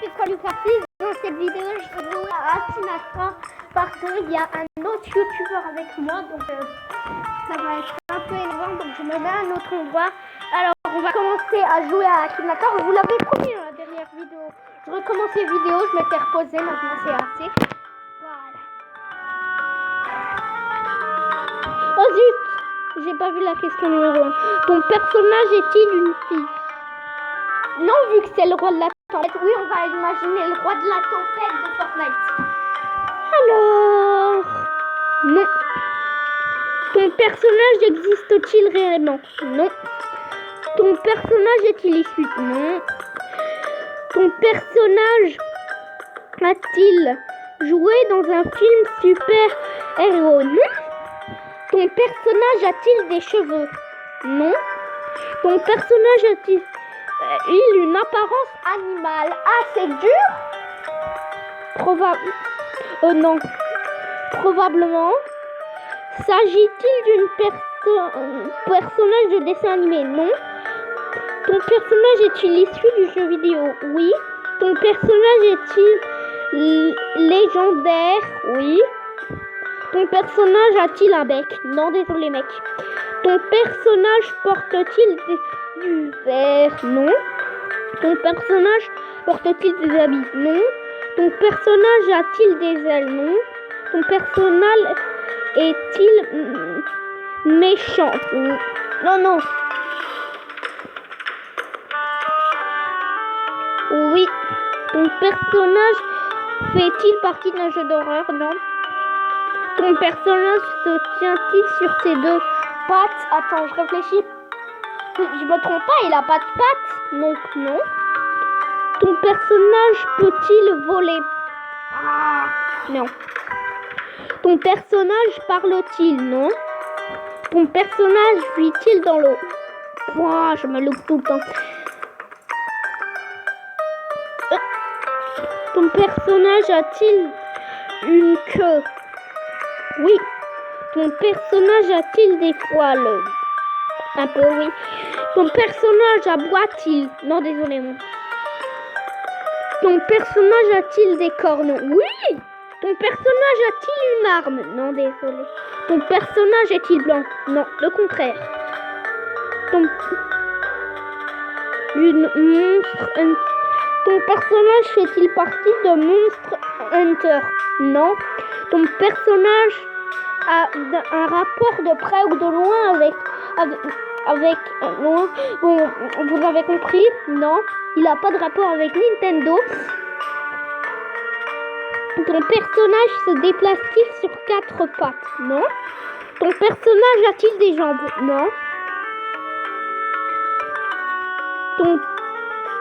suis Qualucarty. Dans cette vidéo, je vais jouer à Akinator parce qu'il y a un autre youtubeur avec moi, donc ça va être un peu énervant, donc je me mets à un autre endroit. Alors, on va commencer à jouer à Akinator. Vous l'avez promis dans la dernière vidéo. Je recommence les vidéos, je m'étais reposée, maintenant c'est assez. Voilà. Oh zut, j'ai pas vu la question numéro 1. Ton personnage est-il une fille? Non, vu que c'est le roi de la tempête. Oui, on va imaginer le roi de la tempête de Fortnite. Alors... Non. Ton personnage existe-t-il réellement? Non. Ton personnage est-il issu? Non. Ton personnage a-t-il joué dans un film super-héros? Non. Ton personnage a-t-il des cheveux? Non. Ton personnage a-t-il une apparence animale? Ah, c'est dur. Non. Probablement. S'agit-il d'une personnage de dessin animé? Non. Ton personnage est-il issu du jeu vidéo? Oui. Ton personnage est-il légendaire? Oui. Ton personnage a-t-il un bec? Non, désolé mec. Ton personnage porte-t-il du vert? Non. Ton personnage porte-t-il des habits? Non. Ton personnage a-t-il des ailes? Non. Ton personnage est-il méchant? Non, non. Oui. Ton personnage fait-il partie d'un jeu d'horreur? Non. Ton personnage se tient-il sur ses deux pattes? Attends, je réfléchis. Je me trompe pas, il a pas de pattes? Donc non. Ton personnage peut-il voler? Ah, non. Ton personnage parle-t-il? Non. Ton personnage vit-il dans l'eau? Ouah, je me loupe tout le temps. Ton personnage a-t-il une queue? Oui. Ton personnage a-t-il des poils? Un peu, oui. Ton personnage aboie-t-il? Non, désolé. Ton personnage a-t-il des cornes? Oui. Ton personnage a-t-il une arme? Non, désolé. Ton personnage est-il blanc? Non, le contraire. Ton personnage fait-il partie de Monster Hunter? Non. Ton personnage a un rapport de près ou de loin avec loin. Bon, vous avez compris? Non. Il n'a pas de rapport avec Nintendo. Ton personnage se déplace-t-il sur 4 pattes? Non. Ton personnage a-t-il des jambes? Non.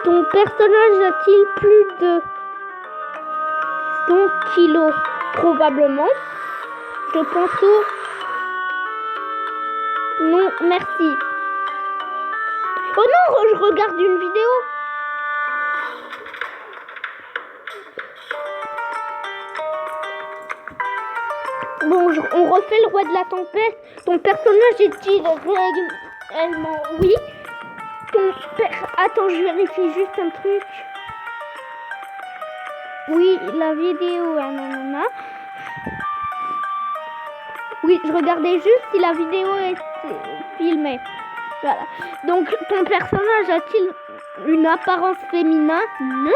Ton personnage a-t-il plus de 100 kilos? Probablement. Je pense au... Non, merci. Oh non, je regarde une vidéo. Bon, on refait le roi de la tempête. Ton personnage est-il réellement? Oui. Attends, je vérifie juste un truc. Oui, la vidéo, nanana. Oui, je regardais juste si la vidéo est filmée. Voilà. Donc, ton personnage a-t-il une apparence féminin? Non.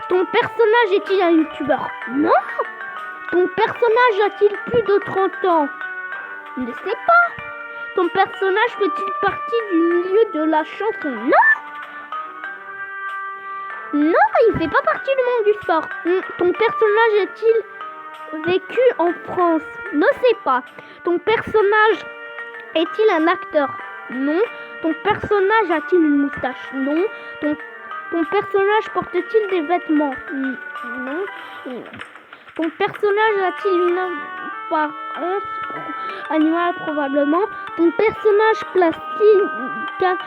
Ton personnage est-il un youtubeur? Non. Ton personnage a-t-il plus de 30 ans? Je ne sais pas. Ton personnage fait-il partie du milieu de la chanson? Non. Non, il fait pas partie du monde du sport. Ton personnage est-il vécu en France? Ne sais pas. Ton personnage est-il un acteur? Non. Ton personnage a-t-il une moustache? Non. Ton personnage porte-t-il des vêtements? Non. Ton personnage a-t-il une apparence animale? Probablement. Ton personnage place-t-il 4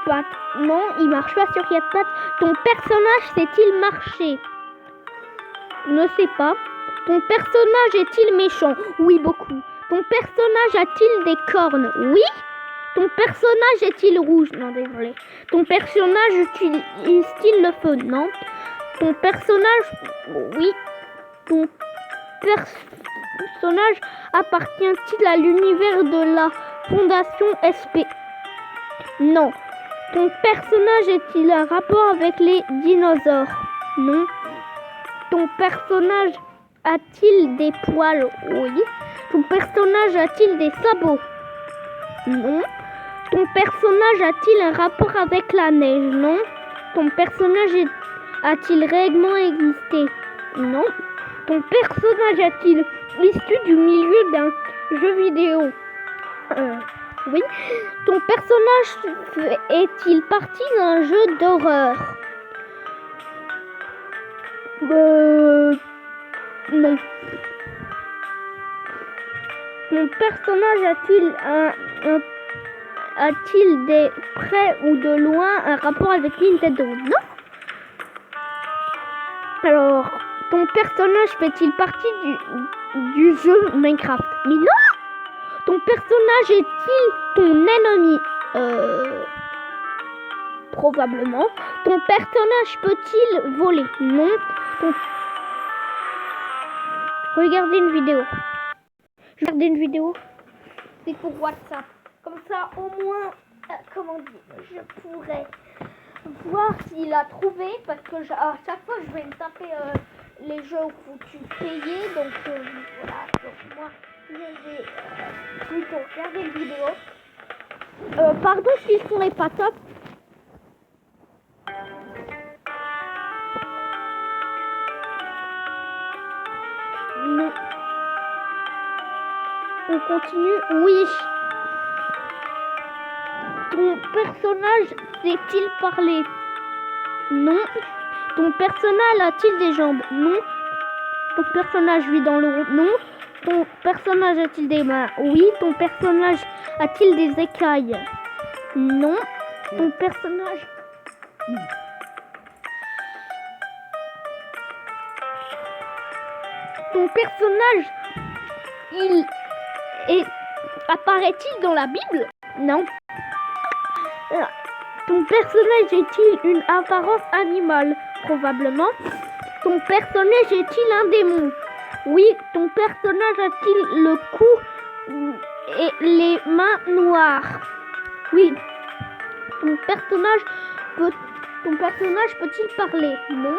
pattes? Non, il marche pas sur 4 pattes. Ton personnage sait-il marcher? Ne sais pas. Ton personnage est-il méchant? Oui, beaucoup. Ton personnage a-t-il des cornes? Oui. Ton personnage est-il rouge? Non, désolé. Ton personnage utilise-t-il le feu? Non. Ton personnage, oui, ton personnage appartient-il à l'univers de la Fondation SP? Non. Ton personnage est-il un rapport avec les dinosaures? Non. Ton personnage a-t-il des poils? Oui. Ton personnage a-t-il des sabots? Non. Ton personnage a-t-il un rapport avec la neige? Non. Ton personnage a-t-il réellement existé? Non. Ton personnage est-il issu du milieu d'un jeu vidéo? Oui. Ton personnage est-il parti d'un jeu d'horreur? Non. Ton personnage a-t-il des près ou de loin un rapport avec Nintendo? Non. Alors, ton personnage fait-il partie du jeu Minecraft? Mais non. Ton personnage est-il ton ennemi? Probablement. Ton personnage peut-il voler? Non. Regardez une vidéo. Regardez une vidéo. C'est pour WhatsApp. Comme ça, au moins, comment dire, je pourrais voir s'il a trouvé. Parce que à chaque fois, je vais me taper les jeux où tu payais. Donc, voilà. Donc, moi, je vais plutôt regarder une vidéo. Pardon si le son n'est pas top. Non. On continue. Oui. Ton personnage sait-il parler? Non. Ton personnage a-t-il des jambes? Non. Ton personnage vit dans l'eau? Non. Ton personnage a-t-il des mains? Oui. Ton personnage a-t-il des écailles? Non. Ton personnage... Ton personnage, apparaît-il dans la Bible? Non. Ton personnage est-il une apparence animale? Probablement. Ton personnage est-il un démon? Oui. Ton personnage a-t-il le cou et les mains noires? Oui. Ton personnage peut-il parler? Non.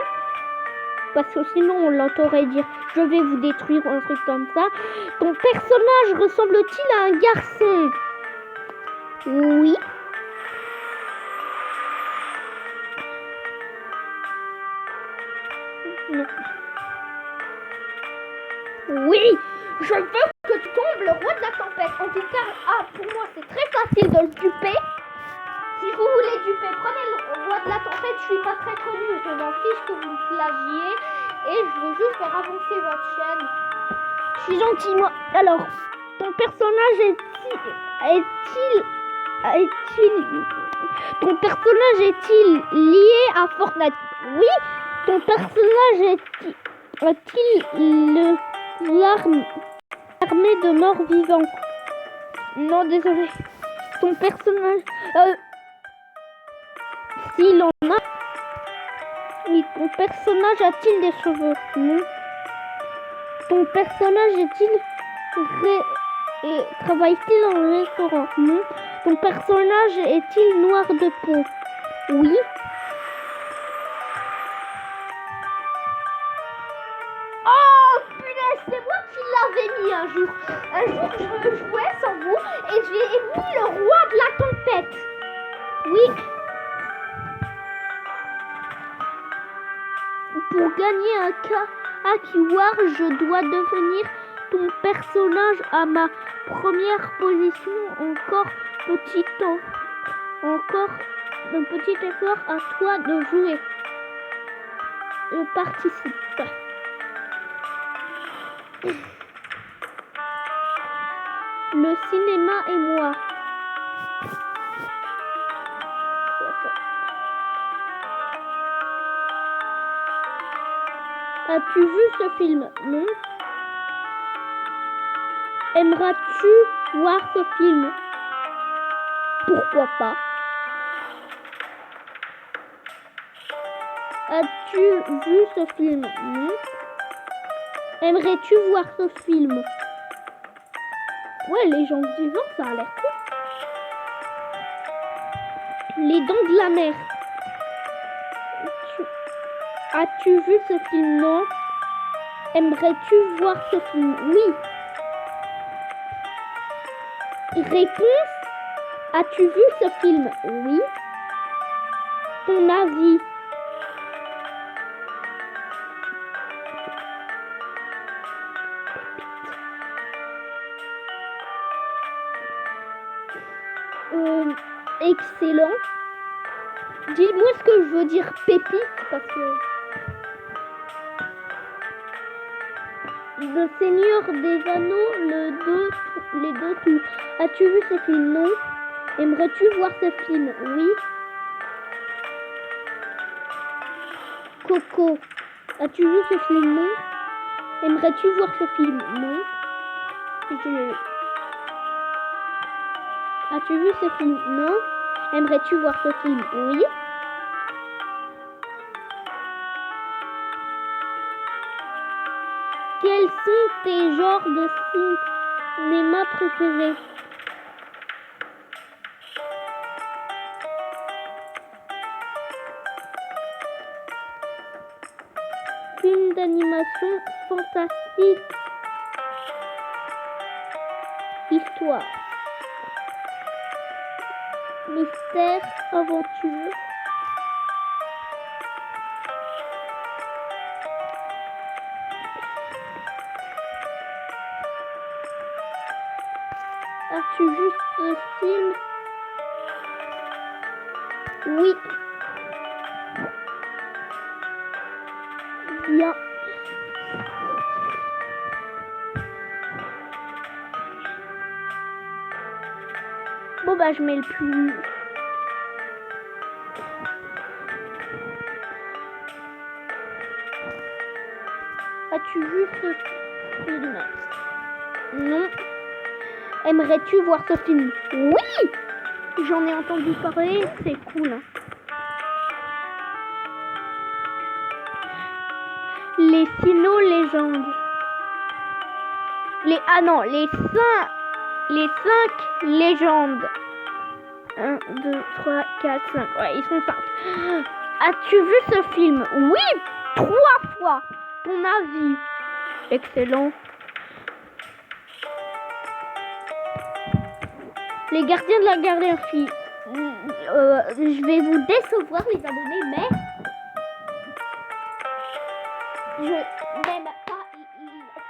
Parce que sinon on l'entendrait dire je vais vous détruire ou un truc comme ça. Ton personnage ressemble-t-il à un garçon? Oui. Non. Oui. Je veux que tu tombes le roi de la tempête. En tout cas, pour moi c'est très facile de le duper. Si vous voulez duper, prenez le roi de la tempête. Je suis pas très connue, je m'en fiche que vous me plagiez. Et je veux juste faire avancer votre chaîne. Je suis gentille, moi. Alors, ton personnage ton personnage est-il lié à Fortnite? Oui. Ton personnage a-t-il l'armée de morts vivants? Non, désolé. Ton personnage... s'il en a... Oui, ton personnage a-t-il des cheveux? Non. Ton personnage travaille-t-il dans un restaurant? Non. Ton personnage est-il noir de peau? Oui. Oh punaise, c'est moi qui l'avais mis un jour. Un jour, je jouais sans vous et j'ai mis le roi de la tempête. Oui. Pour gagner un War, je dois devenir ton personnage à ma première position. Encore un petit effort à toi de jouer. Je participe. Le cinéma et moi. As-tu vu ce film? Non. Aimeras-tu voir ce film? Pourquoi pas? As-tu vu ce film? Non. Aimerais-tu voir ce film? Ouais, les gens vivants, ça a l'air cool. Les dents de la mer. As-tu vu ce film? Non. Aimerais-tu voir ce film? Oui. Réponse. As-tu vu ce film? Oui. Ton avis? Excellent. Dis-moi ce que je veux dire pépite parce que Le Seigneur des Anneaux, les deux tout. As-tu vu ce film? Non. Aimerais-tu voir ce film? Oui. Coco. As-tu vu ce film? Non. Aimerais-tu voir ce film? Non. As-tu vu ce film? Non. Aimerais-tu voir ce film? Oui. Quels sont tes genres de cinéma préférés? Film d'animation fantastique. Histoire. Mystère, aventure. As-tu vu ce film? Oui. Bien. Bon bah je mets le plus. As-tu vu ce film? Non. Aimerais-tu voir ce film? Oui. J'en ai entendu parler, c'est cool. Hein. Les Sino légendes. Les cinq légendes. 1, 2, 3, 4, 5. Ouais, ils sont 5. As-tu vu ce film? Oui, 3 fois. Ton avis? Excellent. Les gardiens de la galaxie. Je vais vous décevoir les abonnés, mais je n'aime pas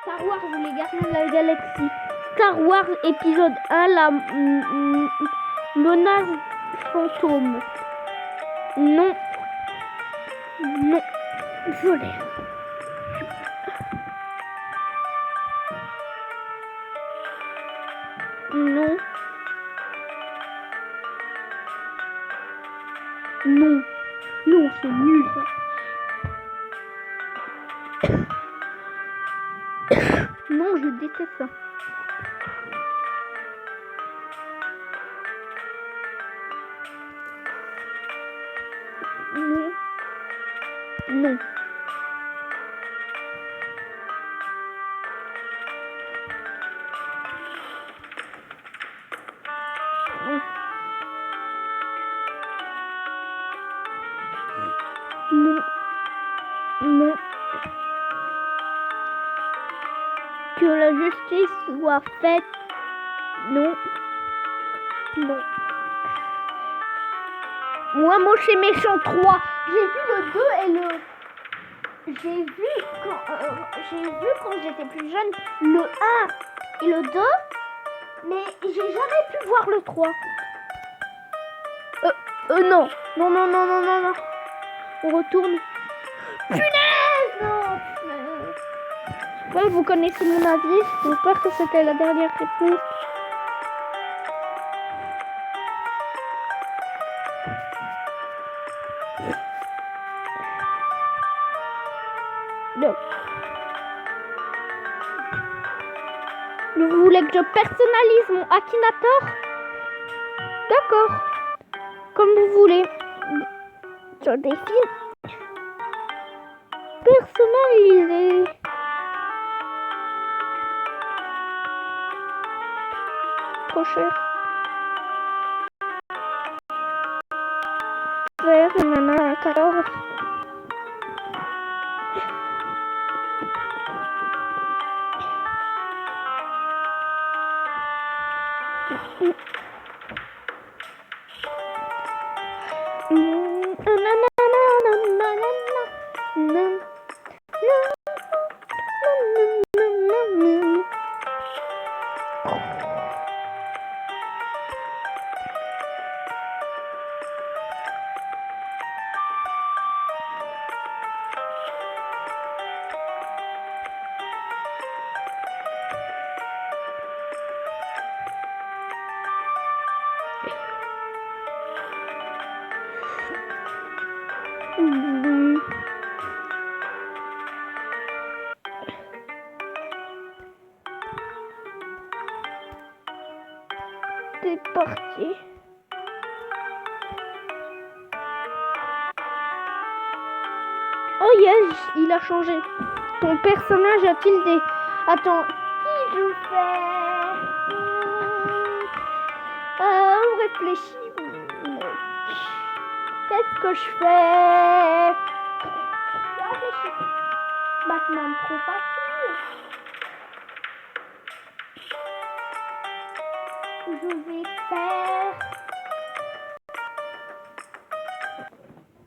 Star Wars ou les gardiens de la galaxie. Star Wars épisode 1, la menace fantôme. Non. Non. Désolé. Non. Non. Non, c'est nul ça. Non, je déteste ça. Non. Non. Non. Non. Que la justice soit faite. Non. Non. Moi, moche et méchant 3. J'ai vu le 2 et le... J'ai vu quand j'étais plus jeune le 1 et le 2. Mais j'ai jamais pu voir le 3. Non. Non, non, non, non, non, non. On retourne. Punaise, non. Bon, vous connaissez mon avis. J'espère que c'était la dernière réponse. Non. Vous voulez que je personnalise mon Akinator? D'accord. Comme vous voulez. Sur des films. personnalisé. Trop cher. Vert, nana, 14. C'est parti. Oh yes, il a changé. Ton personnage a-t-il des... Attends, qui je fais? On réfléchit. Qu'est-ce que je fais? Batman, trop facile. Je vais faire...